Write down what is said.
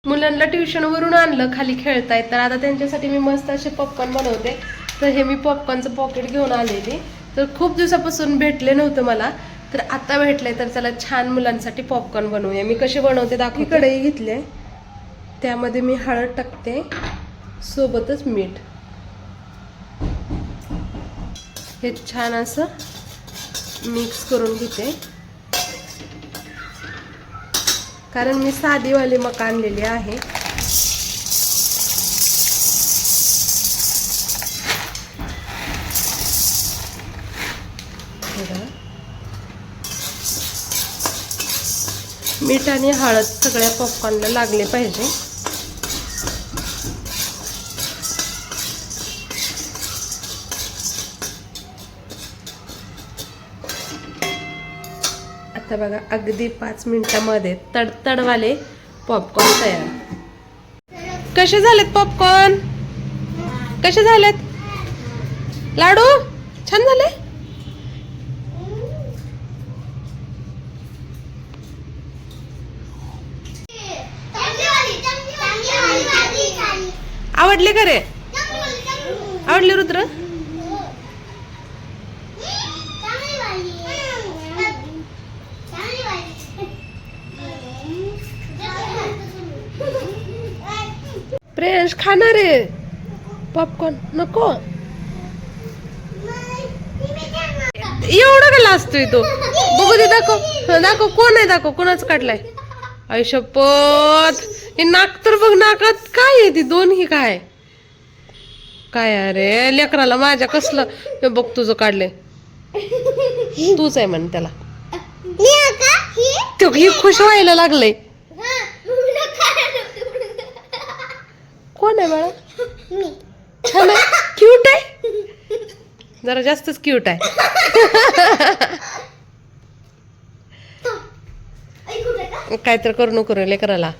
मुलांना ट्युशनवरून आणलं खाली खेळतायत, तर आता त्यांच्यासाठी मी मस्त असे पॉपकॉर्न बनवते. तर हे मी पॉपकॉर्नचं पॉकेट घेऊन आलेली, तर खूप दिवसापासून भेटले नव्हतं मला, तर आता भेटलंय. तर चला छान मुलांसाठी पॉपकॉर्न बनवूया. मी कसे बनवते दाखवते. कढई घेतली, त्यामध्ये मी हळद टाकते, सोबतच मीठ. हे छान असं मिक्स करून घेते, कारण मी साधीवाली मका आणलेली आहे. मीठ आणि हळद सगळ्या पॉपकॉर्नला लागले पाहिजे. आता बघा अगदी 5 मिनिटामध्ये तडतडवाले पॉपकॉर्न तयार. कसे झालेत पॉपकॉर्न? कसे झालेत लाडू? छान झाले. आवडले का रे? आवडले रुद्र? प्रेश खाणार आहे पॉपकॉर्न? नको. एवढं का लाजतोय तो? बघू दे, दाखव दाखव. कोण आहे? दाखव कोणाच काढलाय. आई शपथ, हे नाक तर बघ, नाकात काय आहे ती दोन्ही? काय काय अरे लेकराला माझ्या कसलं. हे बघ तुझं काढलंय, तूच आहे म्हण त्याला. तो ही खुश व्हायला लागलंय. कोण आहे बाळा? छान आहे, क्यूट आहे, जरा जास्तच क्यूट आहे. काय तर करू नको रे लेकराला.